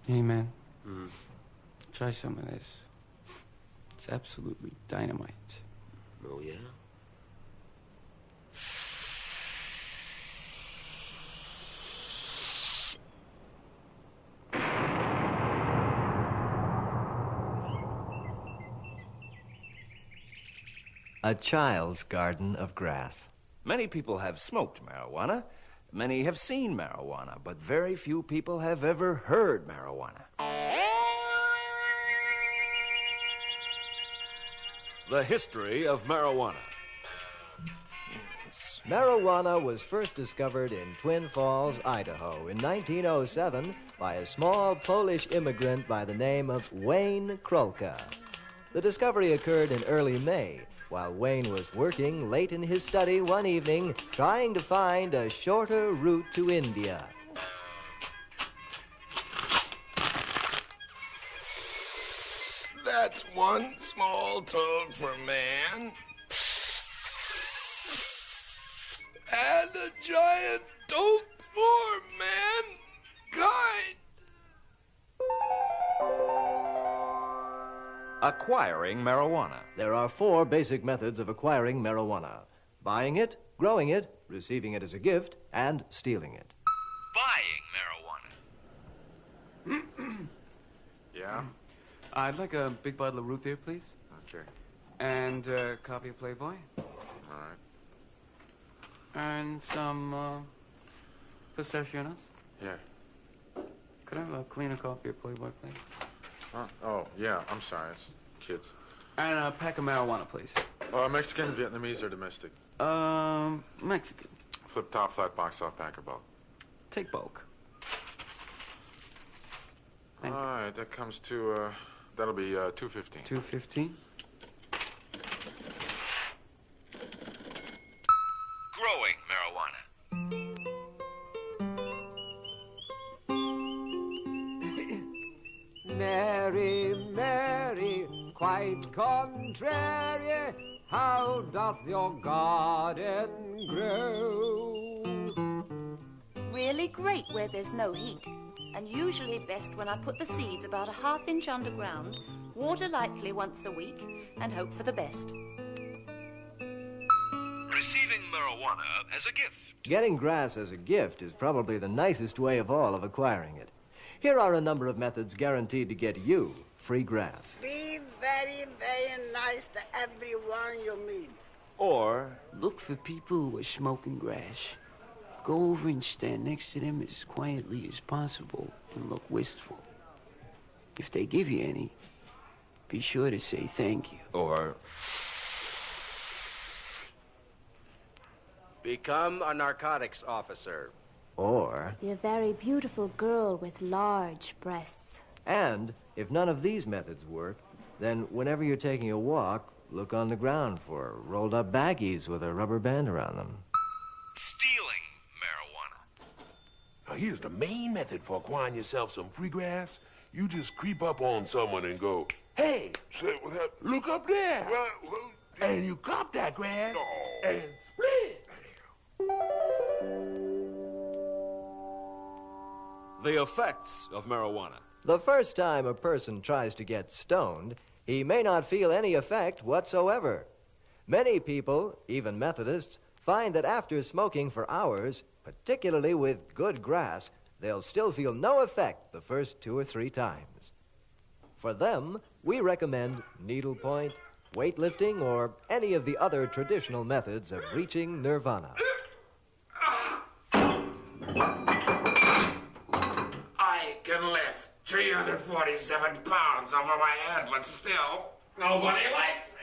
Hey, man. Try some of this. It's absolutely dynamite. Oh, yeah? A child's garden of grass. Many people have smoked marijuana. Many have seen marijuana, but very few people have ever heard marijuana. The history of marijuana. Marijuana was first discovered in Twin Falls, Idaho in 1907 by a small Polish immigrant by the name of Wayne Krolka. The discovery occurred in early May, while Wayne was working late in his study one evening trying to find a shorter route to India. That's one small toad for man. And a giant toad for mankind. Acquiring marijuana. There are 4 basic methods of acquiring marijuana: buying it, growing it, receiving it as a gift, and stealing it. Buying marijuana. Yeah? I'd like a big bottle of root beer, please. Okay. And a copy of Playboy. All right. And some pistachio nuts. Yeah. Could I have a cleaner copy of Playboy, please? Huh? Oh, yeah. I'm sorry. It's kids. And a pack of marijuana, please. Mexican, Vietnamese, or domestic? Mexican. Flip top, flat box, soft pack, or bulk. Take bulk. All right. That comes to, that'll be $2.15. $2.15. Growing marijuana. Mary, Mary, quite contrary, how doth your garden grow? Really great where there's no heat, and usually best when I put the seeds about a half-inch underground, water lightly once a week, and hope for the best. Receiving marijuana as a gift. Getting grass as a gift is probably the nicest way of all of acquiring it. Here are a number of methods guaranteed to get you free grass. Be very, very nice to everyone you meet. Or Look for people who are smoking grass. Go over and stand next to them as quietly as possible and look wistful. If they give you any, be sure to say thank you. or Become a narcotics officer. Or, Be a very beautiful girl with large breasts. and if none of these methods work, then whenever you're taking a walk, look on the ground for rolled up baggies with a rubber band around them. stealing marijuana. Now, here's the main method for acquiring yourself some free grass. You just creep up on someone and go, "Hey, Say what? look up there." And you cop that grass and split. The effects of marijuana. The first time a person tries to get stoned, he may not feel any effect whatsoever. Many people, even Methodists, find that after smoking for hours, particularly with good grass, they'll still feel no effect the first 2 or 3 times. For them, we recommend needlepoint, weightlifting, or any of the other traditional methods of reaching nirvana. I can lift 347 pounds over my head, but still, nobody likes me.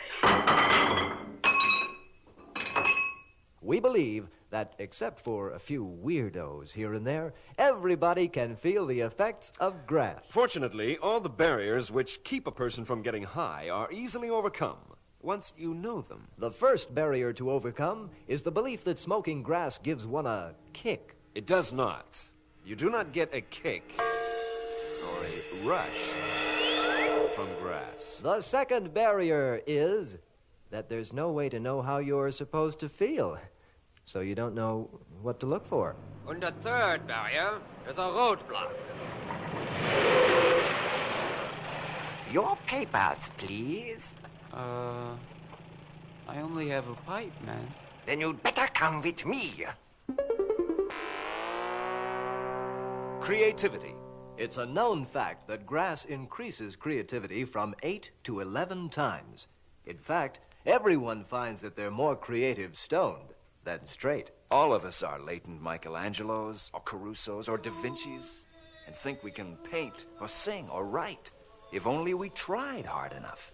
We believe that, except for a few weirdos here and there, everybody can feel the effects of grass. Fortunately, all the barriers which keep a person from getting high are easily overcome once you know them. The first barrier to overcome is the belief that smoking grass gives one a kick. It does not. You do not get a kick or a rush from grass. The second barrier is that there's no way to know how you're supposed to feel, so you don't know what to look for. And the third barrier is a roadblock. Your papers, please. I only have a pipe, man. Then you'd better come with me. Creativity. It's a known fact that grass increases creativity from 8 to 11 times. In fact, everyone finds that they're more creative stoned than straight. All of us are latent Michelangelos, or Carusos, or Da Vincis, and think we can paint, or sing, or write, if only we tried hard enough.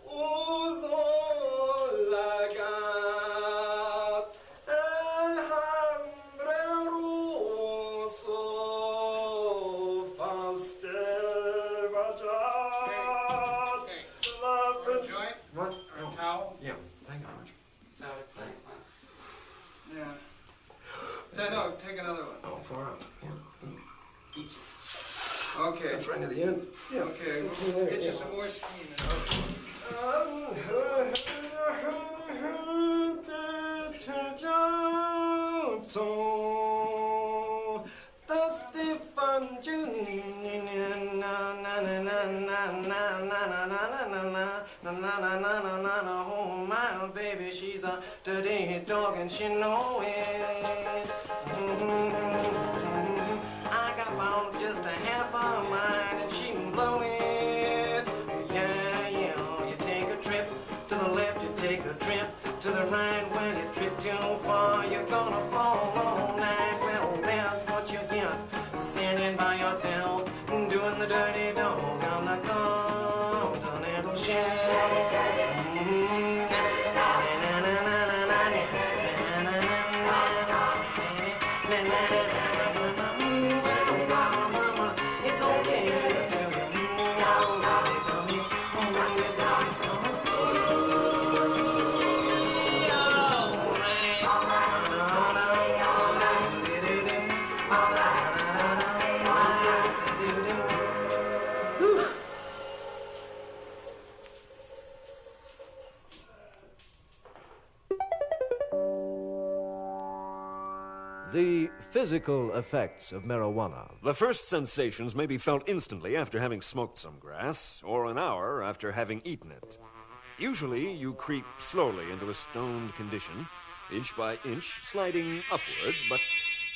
No, take another one. Oh, far out. Yeah. Okay. That's right near the end. Yeah. Okay, It's we'll in there, get you yeah. some more steam. Oh, my baby, she's a dirty dog and she know it. I got about just a half a mind and she can blow it. Yeah, yeah, you take a trip to the left, you take a trip to the right. When you trip too far, you're gonna fall all night. Well, that's what you get, standing by yourself, doing the dirty dog on the continental shelf. It's okay to tell you, baby, coming home when you're down, it's gonna be The physical effects of marijuana. The first sensations may be felt instantly after having smoked some grass, or an hour after having eaten it. Usually, you creep slowly into a stoned condition, inch by inch, sliding upward, but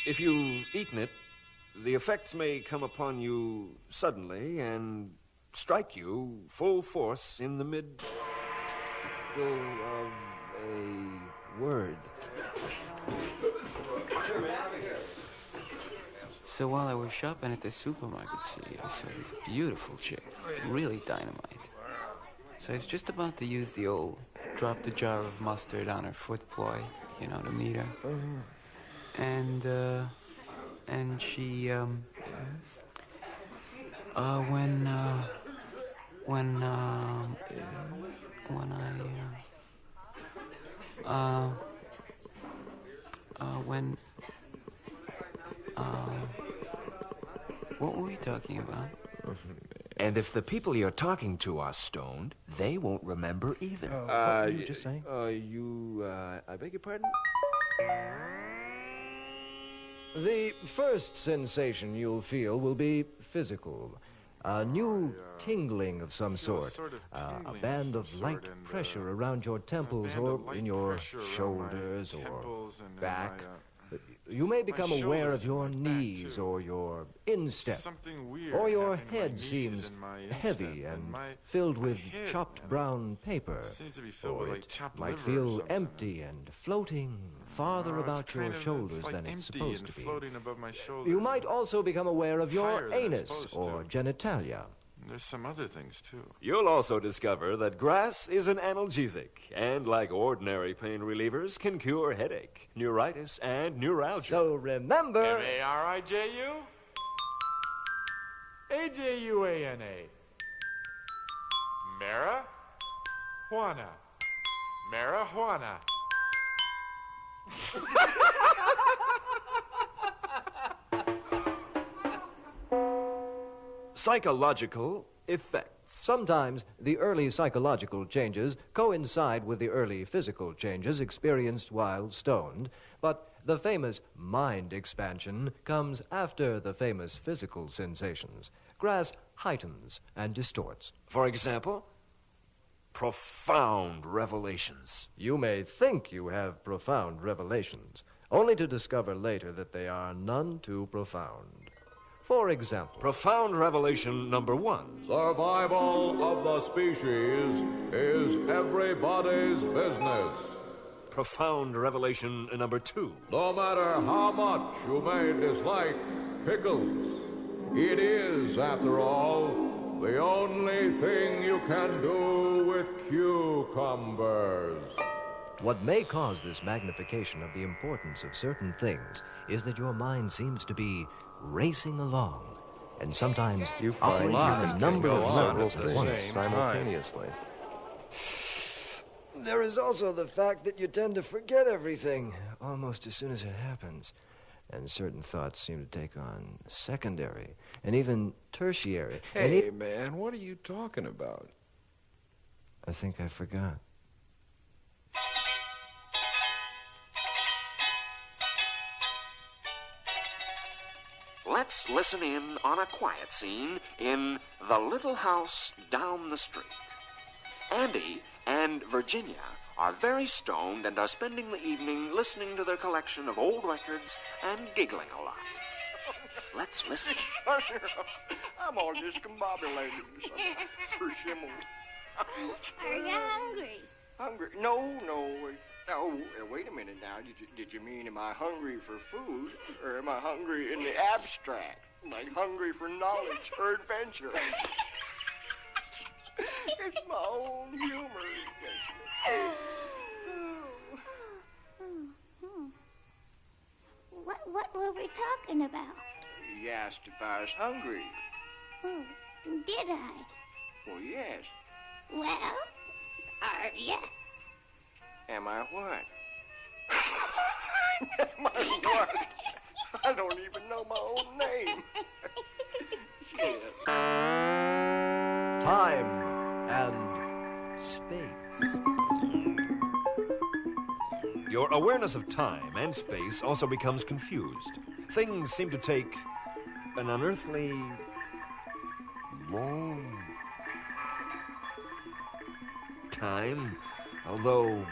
if you've eaten it, the effects may come upon you suddenly and strike you full force in the middle of a word. So while I was shopping at the supermarket, I saw this beautiful chick, really dynamite. So I was just about to use the old drop the jar of mustard on her foot ploy, you know, to meet her. And she, what were we talking about? And if the people you're talking to are stoned, they won't remember either. What were you just saying? I beg your pardon? The first sensation you'll feel will be physical. A new tingling of some sort. A band of light pressure around your temples or in your shoulders or back. You may become aware of your knees or your instep. Or your head seems heavy and filled with chopped brown paper. Or it might feel empty and floating farther about your shoulders than it's supposed to be. You might also become aware of your anus or genitalia. There's some other things, too. You'll also discover that grass is an analgesic, and like ordinary pain relievers, can cure headache, neuritis, and neuralgia. So remember... M-A-R-I-J-U? A-J-U-A-N-A. Marijuana. Marijuana. Psychological effects. Sometimes the early psychological changes coincide with the early physical changes experienced while stoned, but the famous mind expansion comes after the famous physical sensations. Grass heightens and distorts. For example, profound revelations. You may think you have profound revelations, only to discover later that they are none too profound. For example, Profound revelation number 1. Survival of the species is everybody's business. Profound revelation number 2. No matter how much you may dislike pickles, it is, after all, the only thing you can do with cucumbers. what may cause this magnification of the importance of certain things is that your mind seems to be racing along, and sometimes operating on a number of levels at once. Simultaneously. There is also the fact that you tend to forget everything almost as soon as it happens. And certain thoughts seem to take on secondary and even tertiary. Hey, man, what are you talking about? I think I forgot. Let's listen in on a quiet scene in The Little House Down the Street. Andy and Virginia are very stoned and are spending the evening listening to their collection of old records and giggling a lot. Let's listen. I'm all discombobulated for shimmels. Are you hungry? Hungry? No. Oh, wait a minute now. Did you mean am I hungry for food, or am I hungry in the abstract, like hungry for knowledge or adventure? It's my own humor. What were we talking about? You asked if I was hungry. Oh, did I? Well, yes. Well, are ya? Am I what? Am I what? I don't even know my own name. Shit. Time and space. Your awareness of time and space also becomes confused. Things seem to take an unearthly long time, although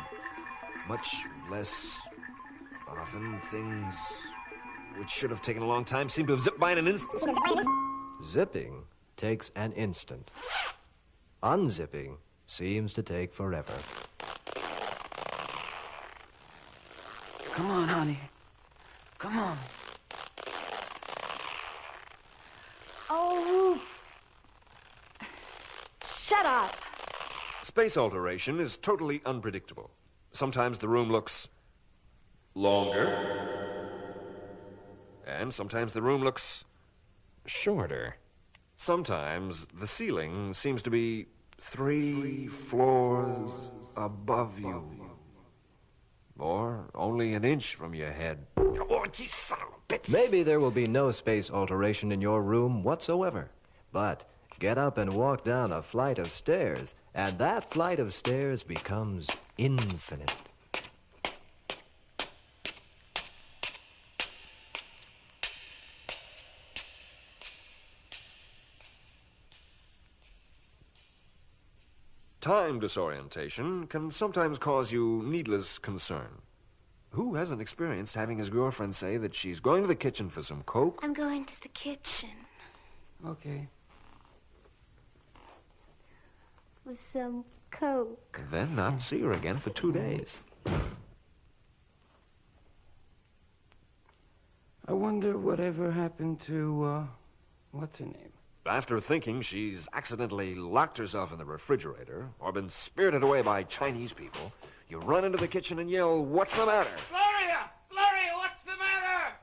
much less often things which should have taken a long time seem to have zipped by in an instant. Zipping takes an instant. Unzipping seems to take forever. Come on, honey. Come on. Oh. Shut up. Space alteration is totally unpredictable. Sometimes the room looks longer, and sometimes the room looks shorter. Sometimes the ceiling seems to be 3 floors above you, or only an inch from your head. Oh, you son of a bitch! Maybe there will be no space alteration in your room whatsoever, but get up and walk down a flight of stairs, and that flight of stairs becomes infinite. Time disorientation can sometimes cause you needless concern. Who hasn't experienced having his girlfriend say that she's going to the kitchen for some Coke? I'm going to the kitchen. Okay. With some Coke. And then not see her again for 2 days. I wonder whatever happened to, what's her name? After thinking she's accidentally locked herself in the refrigerator or been spirited away by Chinese people, you run into the kitchen and yell, "What's the matter?" Gloria! Gloria, what's the matter?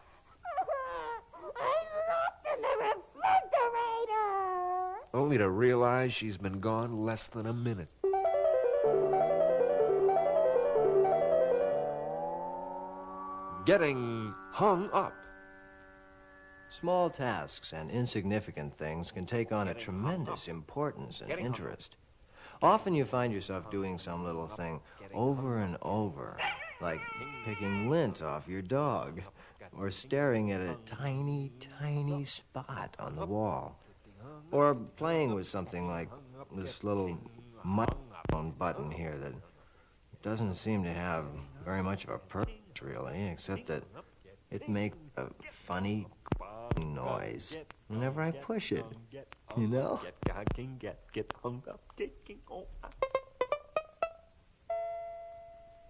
I'm locked in the refrigerator. Only to realize she's been gone less than a minute. Getting hung up. Small tasks and insignificant things can take on a tremendous importance and interest. Often you find yourself doing some little thing over and over, like picking lint off your dog, or staring at a tiny, tiny spot on the wall, or playing with something like this little microphone microphone button here that doesn't seem to have very much of a purpose, really, except that it makes a funny noise whenever I push it. You know? Get hung up, taking over.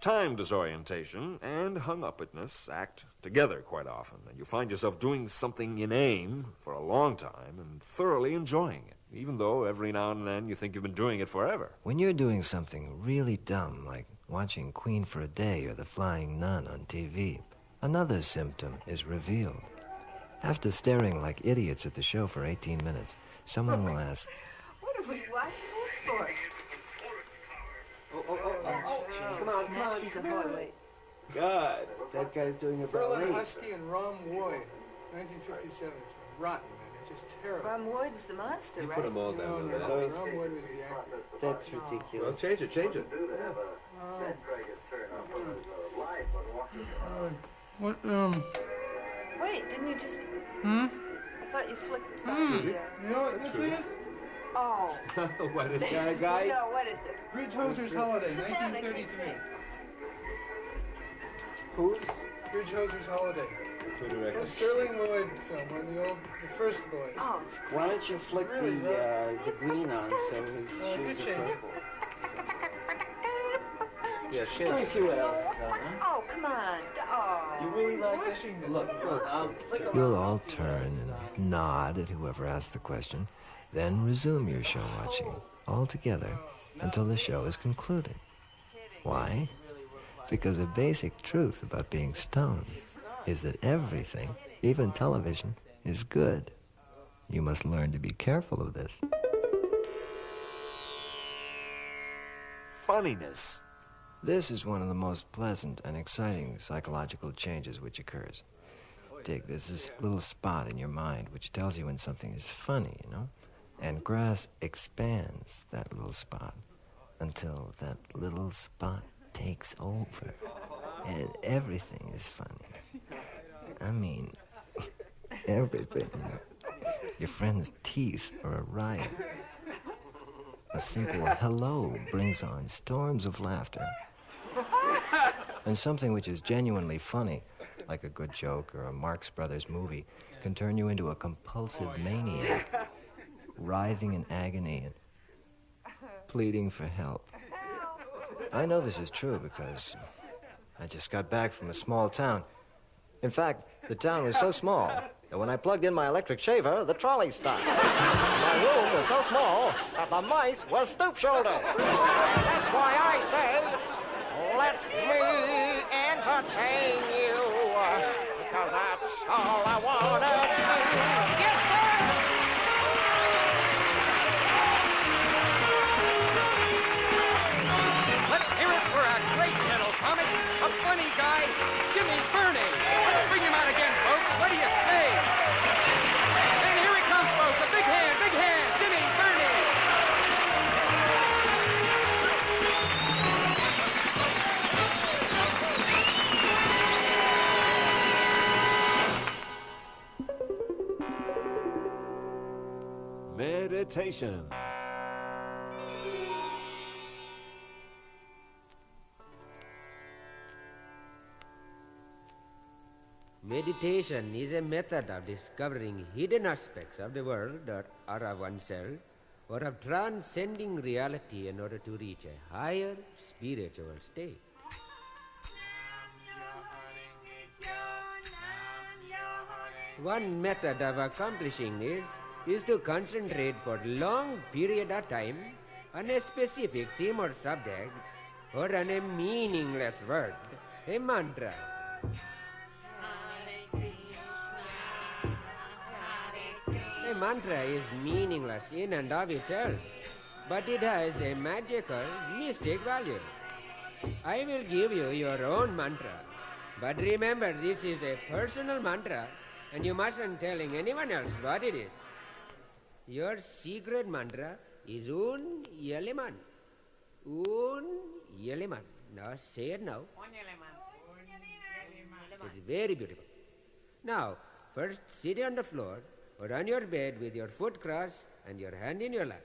Time disorientation and hung-upness act together quite often, and you find yourself doing something inane for a long time and thoroughly enjoying it, even though every now and then you think you've been doing it forever. When you're doing something really dumb, like watching Queen for a Day or The Flying Nun on TV, another symptom is revealed. After staring like idiots at the show for 18 minutes, someone will ask, What are we watching this for? Come on. God, that guy's doing a Berlin ballet. Husky and Rom Wood, 1957. It's rotten, man. It's just terrible. Ron Wood was the monster, You right? put them all down. No, over there. Rom Wood was the actor. That's ridiculous. Well, change it. What, Wait, didn't you just... Hmm? I thought you flicked by Hmm. the... You know what this is? Oh. What is that, guy? No, what is it? Bridge Hoser's Holiday, Sit down, I can't 1933. see. Who's? Bridge Hoser's Holiday. Who A directed? Sterling Lloyd film, one of the first Lloyd. Oh, it's great. Why don't you flick Really, the green on so his good shoes are change. purple? Yeah, Let me see what else is on, huh? Oh, come on. Oh. You really like this? Look, I'll flick around. you'll all turn and nod at whoever asked the question, then resume your show watching all together until the show is concluded. Why? Because a basic truth about being stoned is that everything, even television, is good. You must learn to be careful of this. Funniness. This is one of the most pleasant and exciting psychological changes which occurs. Dig, there's this little spot in your mind which tells you when something is funny, you know? And grass expands that little spot until that little spot takes over. And everything is funny. I mean, everything, you know? Your friend's teeth are a riot. A simple hello brings on storms of laughter. And something which is genuinely funny, like a good joke or a Marx Brothers movie, can turn you into a compulsive maniac, writhing in agony and pleading for help. I know this is true because I just got back from a small town. In fact, the town was so small that when I plugged in my electric shaver, the trolley stopped. My room was so small that the mice were stoop-shouldered. That's why I say, let me entertain you, because that's all I want to do. Get there! Let's hear it for a great little comic, a funny guy, Jimmy Burney. Let's bring him out again, folks. What do you say? And here he comes, folks. A big hand, Jimmy Burney. Meditation. Meditation is a method of discovering hidden aspects of the world or of oneself, or of transcending reality in order to reach a higher spiritual state. One method of accomplishing this is to concentrate for a long period of time on a specific theme or subject, or on a meaningless word, a mantra. A mantra is meaningless in and of itself, but it has a magical, mystic value. I will give you your own mantra, but remember this is a personal mantra and you mustn't telling anyone else what it is. Your secret mantra is Un Yeleman. Un Yeleman. Now say it now. It's very beautiful. Now, first sit on the floor or on your bed with your foot crossed and your hand in your lap.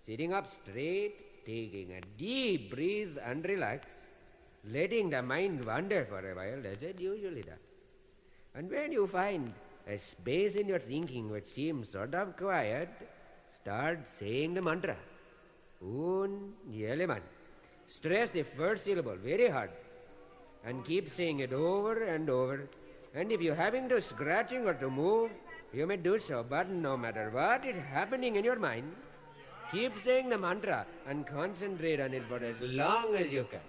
Sitting up straight, taking a deep breath and relax, letting the mind wander for a while, as it usually does. And when you find a space in your thinking which seems sort of quiet, start saying the mantra. Un Yeleman. Stress the first syllable very hard and keep saying it over and over. And if you're having to scratching or to move, you may do so, but no matter what is happening in your mind, keep saying the mantra and concentrate on it for as long as you can.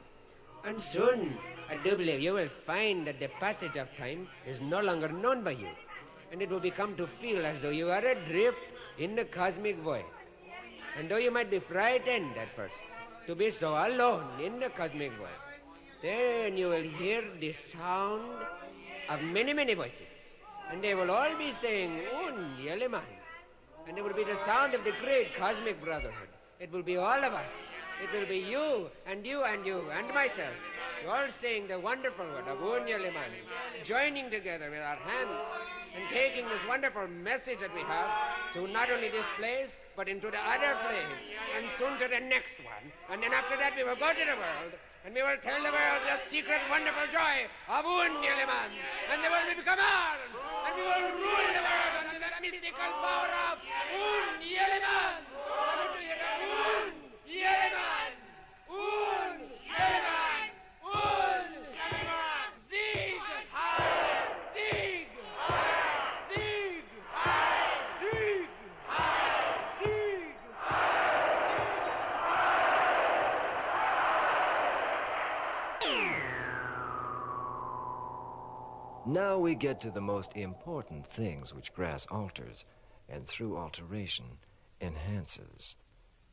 And soon, I do believe you will find that the passage of time is no longer known by you, and it will become to feel as though you are adrift in the cosmic void. And though you might be frightened at first to be so alone in the cosmic void, then you will hear the sound of many, many voices. And they will all be saying, Un Yeleman. And it will be the sound of the great cosmic brotherhood. It will be all of us. It will be you and you and you and myself, all saying the wonderful word of Un Yeleman, joining together with our hands and taking this wonderful message that we have to not only this place, but into the other place, and soon to the next one. And then after that we will go to the world, and we will tell the world the secret wonderful joy of Un Yeleman, and the world will become ours, and we will rule the world under the mystical power of Un Yeleman. Un Yeleman! Un Yeleman! Un Yeleman! Sieg! Sieg! Sieg! Sieg! Sieg! Now we get to the most important things which grass alters, and through alteration enhances.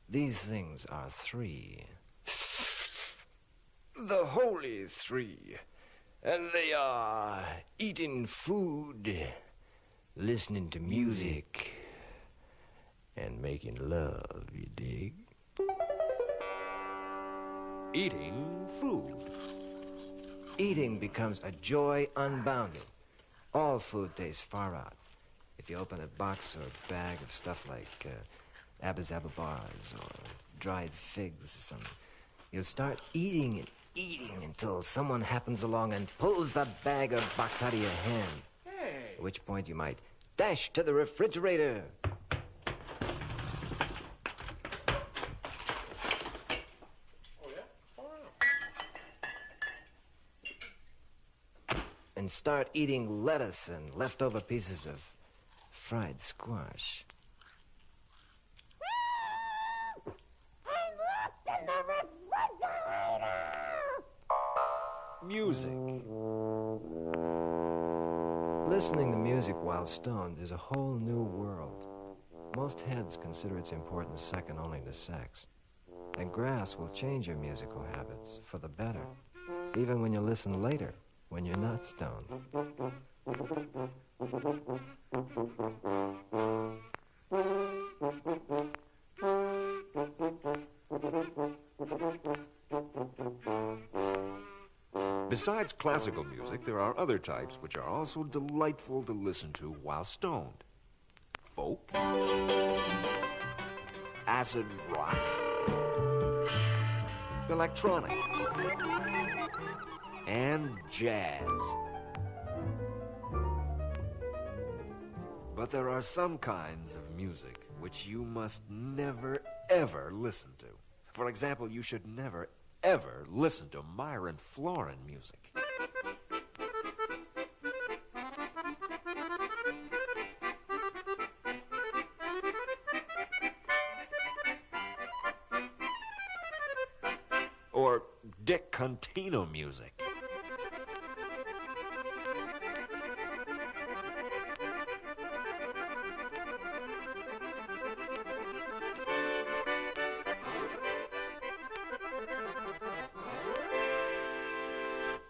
These things are three. The holy three. And they are eating food, listening to music, and making love, you dig? Eating food. Eating becomes a joy unbounded. All food tastes far out. If you open a box or bag of stuff like Abba Zaba bars or dried figs or something, you'll start eating and eating until someone happens along and pulls the bag or box out of your hand. Hey. At which point you might dash to the refrigerator. And start eating lettuce and leftover pieces of fried squash. Music. Listening to music while stoned is a whole new world. Most heads consider its importance second only to sex. And grass will change your musical habits for the better, even when you listen later, when you're not stoned. Besides classical music, there are other types which are also delightful to listen to while stoned. Folk, acid rock, electronic, and jazz. But there are some kinds of music which you must never, ever listen to. For example, you should never, ever listen to Myron Florin music. Or Dick Contino music.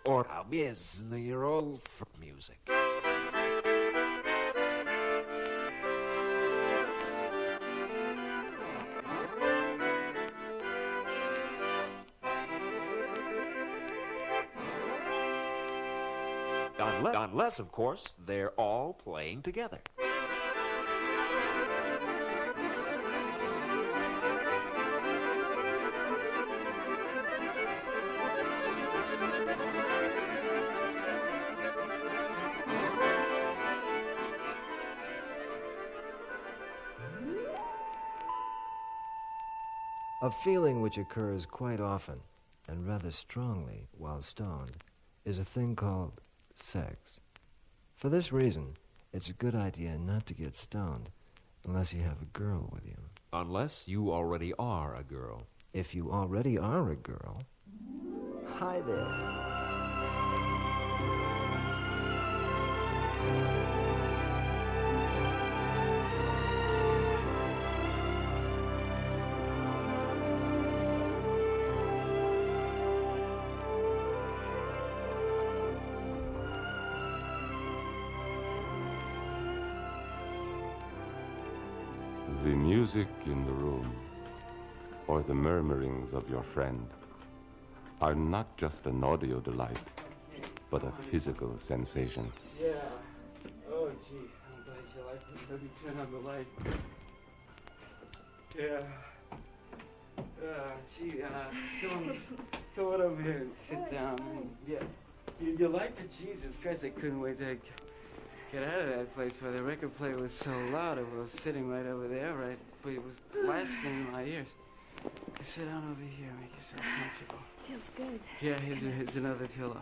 Or your old music. Unless, of course, they're all playing together. A feeling which occurs quite often and rather strongly while stoned is a thing called sex. For this reason, it's a good idea not to get stoned unless you have a girl with you. Unless you already are a girl. If you already are a girl, hi there. The music in the room, or the murmurings of your friend, are not just an audio delight, but a physical sensation. Yeah. Oh, gee. I'm glad you like this. Let me turn on the light. Yeah. Gee, come on over here and sit down. Yeah. You liked it? Jesus Christ, I couldn't wait to get out of that place where the record player was so loud. It was sitting right over there, right? But it was blasting in my ears. Sit down over here, make yourself comfortable. Feels good. Yeah, here's another pillow.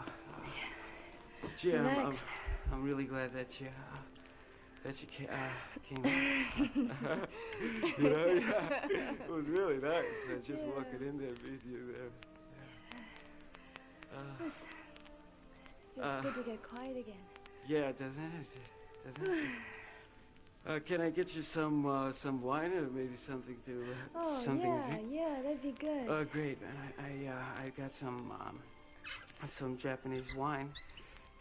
Gee, I'm really glad that you came. You know, yeah, it was really nice. Just walking in there, meeting you there. Feels good to get quiet again. Yeah, doesn't it? Doesn't it? Can I get you some wine or maybe something to something to drink? Yeah, that'd be good. Oh, great, man. I got some Japanese wine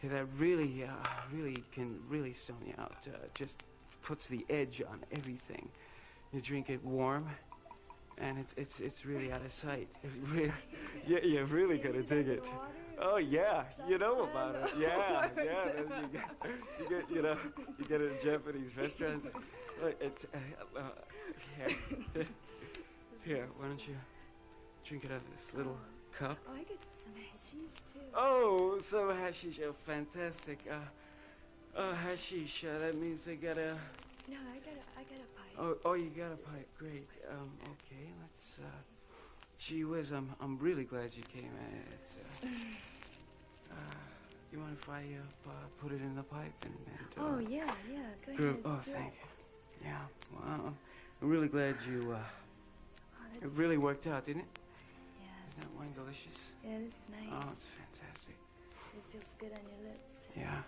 that really can really stone you out. Just puts the edge on everything. You drink it warm, and it's really out of sight. Yeah, you're really gonna dig it. Oh yeah, you know about it. Yeah. You get it in Japanese restaurants. It's here. Why don't you drink it out of this little cup? Oh, I got some hashish too. Oh, some hashish. Oh, fantastic. Hashish. That means I got a. No, I got a pipe. Oh, you got a pipe. Great. Okay. Let's. Gee whiz, I'm really glad you came. You mind if I put it in the pipe and oh yeah, go ahead. Oh, thank you. Yeah, well, I'm really glad you. It really worked out, didn't it? Yeah. Isn't that wine delicious? Yeah, this is nice. Oh, it's fantastic. It feels good on your lips. Yeah.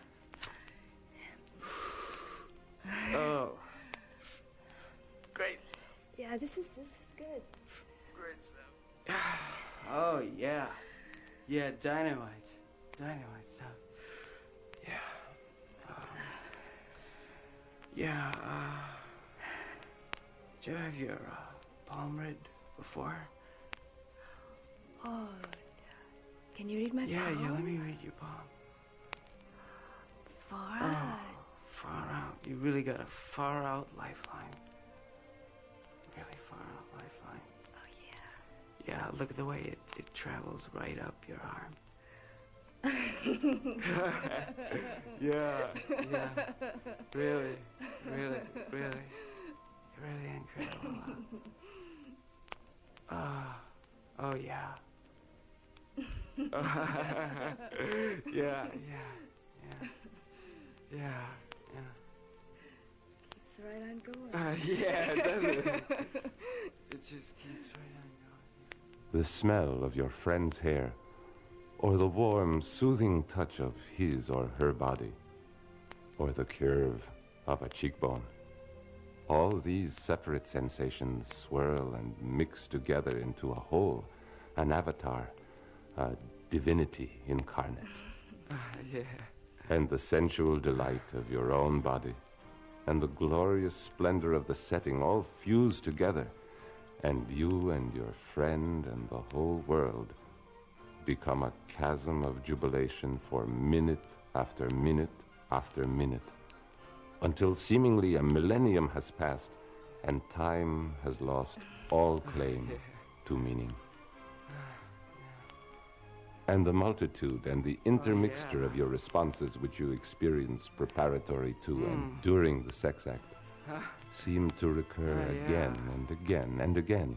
Oh. Great. Yeah, this is good. Great stuff. Oh yeah. Yeah, dynamite stuff. Yeah. Did you ever have your palm read before? Oh, can you read my palm? Yeah, let me read your palm. Far out. Far out. You really got a far out lifeline. Really far out lifeline. Oh, yeah. Yeah, look at the way it travels right up your arm. Yeah. Really incredible. Oh yeah. Yeah. Keeps right on going. Yeah, it doesn't. It just keeps right on going. The smell of your friend's hair, or the warm, soothing touch of his or her body, or the curve of a cheekbone. All these separate sensations swirl and mix together into a whole, an avatar, a divinity incarnate. Yeah. And the sensual delight of your own body, and the glorious splendor of the setting all fuse together, and you and your friend and the whole world become a chasm of jubilation for minute after minute after minute, until seemingly a millennium has passed and time has lost all claim to meaning. And the multitude and the intermixture of your responses which you experience preparatory to and during the sex act seem to recur again and again and again,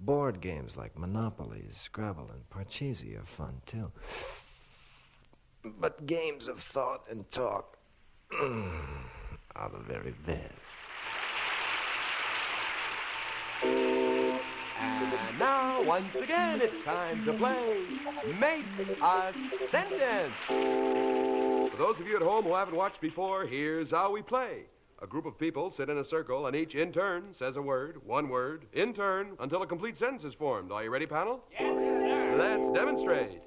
Board games like Monopoly, Scrabble, and Parcheesi are fun, too. But games of thought and talk are the very best. And now, once again, it's time to play Make a Sentence. For those of you at home who haven't watched before, here's how we play. A group of people sit in a circle, and each in turn says a word, one word, in turn, until a complete sentence is formed. Are you ready, panel? Yes, sir. Let's demonstrate.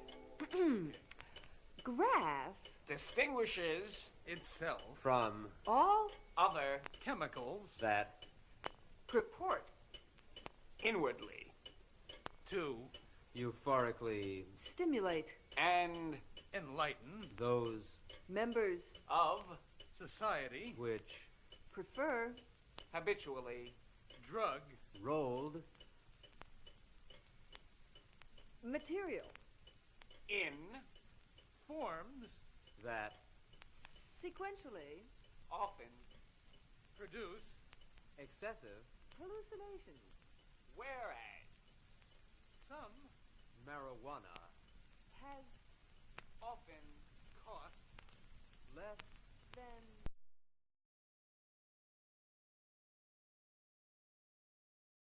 Grass Distinguishes Itself From all other chemicals that purport inwardly to euphorically stimulate and enlighten those members of society which prefer habitually drug rolled material in forms that sequentially often produce excessive hallucinations. whereas some marijuana Has often cost less than